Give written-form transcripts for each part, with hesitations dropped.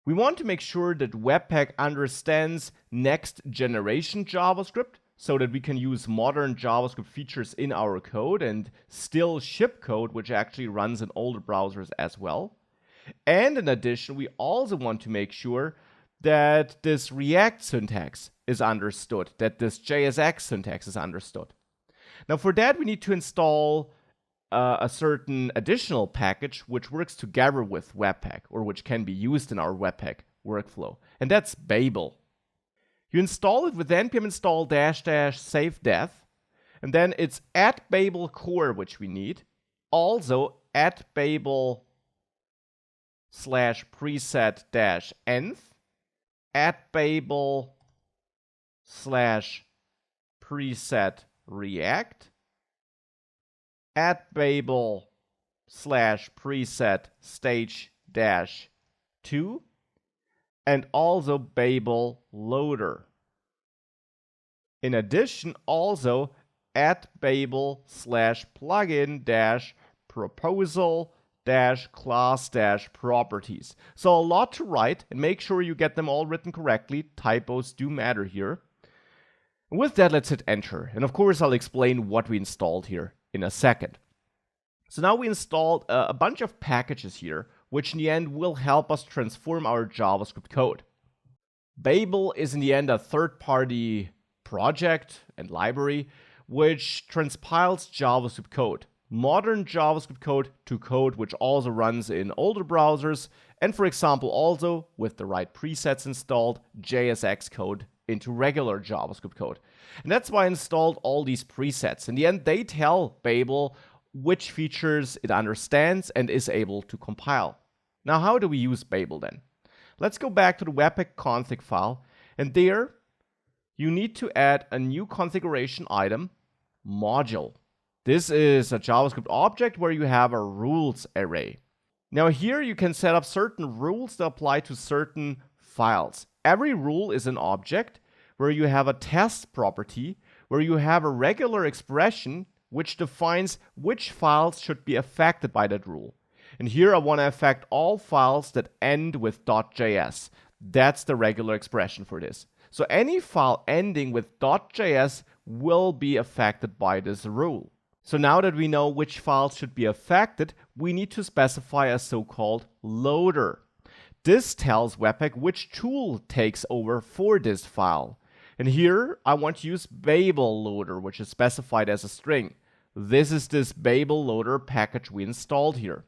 We want to make sure that webpack understands next generation JavaScript so that we can use modern JavaScript features in our code and still ship code which actually runs in older browsers as well. And in addition, we also want to make sure that this React syntax is understood, that this JSX syntax is understood. Now for that, we need to install a certain additional package which works together with webpack, or which can be used in our webpack workflow, and that's babel. You install it with npm install -- save dev, and then it's at babel core which we need, also at babel /preset -env, at babel /preset react, at babel /preset stage -2, and also babel loader. In addition, also at babel /plugin -proposal -class -properties. So a lot to write, and make sure you get them all written correctly. Typos do matter here. And with that, let's hit enter. And of course, I'll explain what we installed here in a second. So now we installed a bunch of packages here, which in the end will help us transform our JavaScript code. Babel is in the end a third-party project and library which transpiles JavaScript code, modern JavaScript code to code which also runs in older browsers, and for example also, with the right presets installed, JSX code into regular JavaScript code. And that's why I installed all these presets. In the end, they tell Babel which features it understands and is able to compile. Now, how do we use Babel then? Let's go back to the webpack config file, and there you need to add a new configuration item, module. This is a JavaScript object where you have a rules array. Now here you can set up certain rules that apply to certain files. Every rule is an object where you have a test property, where you have a regular expression which defines which files should be affected by that rule. And here I want to affect all files that end with .js. That's the regular expression for this. So any file ending with .js will be affected by this rule. So now that we know which files should be affected, we need to specify a so-called loader. This tells webpack which tool takes over for this file. And here I want to use babel loader, which is specified as a string. This is this babel loader package we installed here.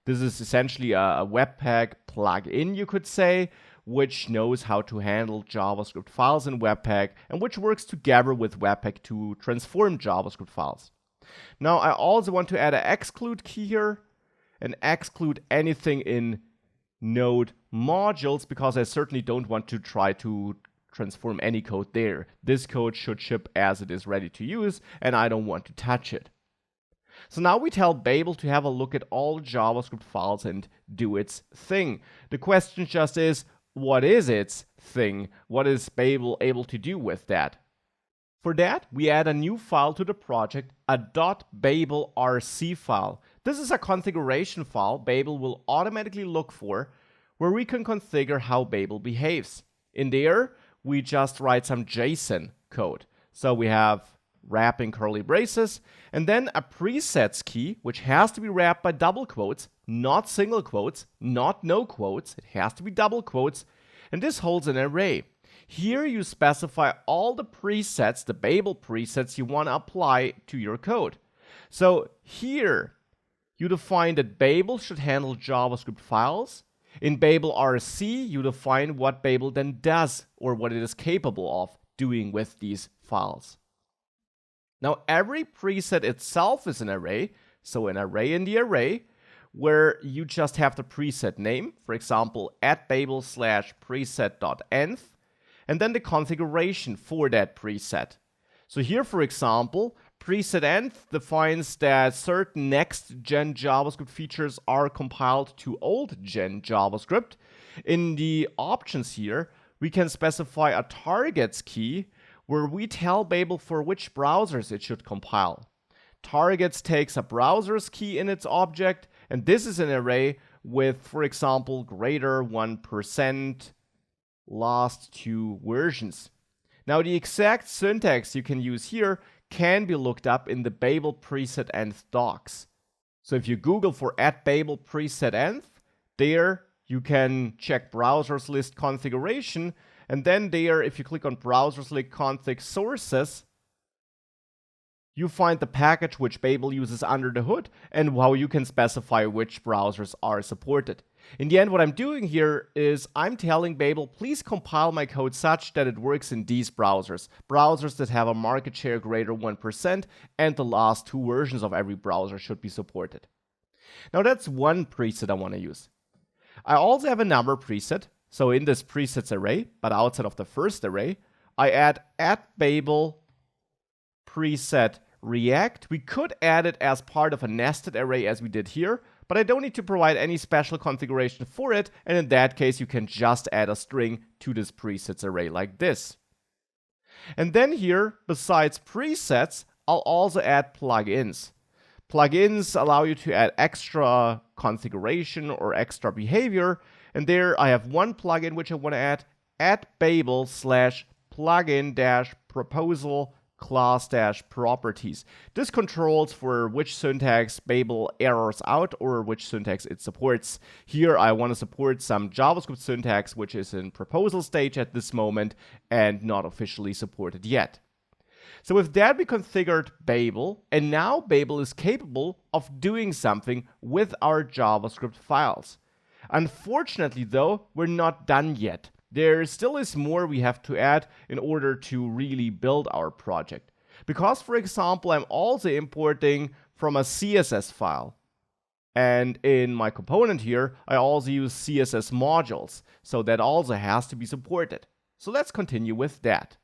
This is essentially a webpack plugin, you could say, which knows how to handle JavaScript files in webpack and which works together with webpack to transform JavaScript files. Now I also want to add an exclude key here and exclude anything in node modules, because I certainly don't want to try to transform any code there. This code should ship as it is ready to use, and I don't want to touch it. So now we tell Babel to have a look at all JavaScript files and do its thing. The question just is, what is its thing? What is Babel able to do with that? For that, we add a new file to the project, a .babelrc file. This is a configuration file Babel will automatically look for, where we can configure how Babel behaves. In there, we just write some JSON code. So we have wrapping curly braces, and then a presets key, which has to be wrapped by double quotes, not single quotes, not no quotes. It has to be double quotes, and this holds an array. Here you specify all the presets, the Babel presets you want to apply to your code. So here you define that Babel should handle JavaScript files. In babelrc, you define what Babel then does, or what it is capable of doing with these files. Now every preset itself is an array, so an array in the array, where you just have the preset name, for example, at babel /preset.env, and then the configuration for that preset. So here, for example, preset env defines that certain next-gen JavaScript features are compiled to old-gen JavaScript. In the options here, we can specify a targets key where we tell Babel for which browsers it should compile. Targets takes a browser's key in its object, and this is an array with, for example, greater 1% last 2 versions. Now, the exact syntax you can use here can be looked up in the Babel preset env docs. So if you Google for @babel preset env, there you can check browsers list configuration, and then there, if you click on browsers list config sources, you find the package which Babel uses under the hood and how you can specify which browsers are supported. In the end, what I'm doing here is I'm telling Babel, please compile my code such that it works in these browsers. Browsers that have a market share greater 1%, and the last 2 versions of every browser should be supported. Now that's one preset I want to use. I also have a number preset. So in this presets array, but outside of the first array, I add @babel preset react. We could add it as part of a nested array as we did here, but I don't need to provide any special configuration for it, and in that case you can just add a string to this presets array like this. And then here, besides presets, I'll also add plugins. Plugins allow you to add extra configuration or extra behavior, and there I have one plugin which I want to add @babel/plugin-proposal class-properties. This controls for which syntax Babel errors out or which syntax it supports. Here I want to support some JavaScript syntax which is in proposal stage at this moment and not officially supported yet. So with that, we configured Babel, and now Babel is capable of doing something with our JavaScript files. Unfortunately though, we're not done yet. There still is more we have to add in order to really build our project. Because, for example, I'm also importing from a CSS file. And in my component here, I also use CSS modules. So that also has to be supported. So let's continue with that.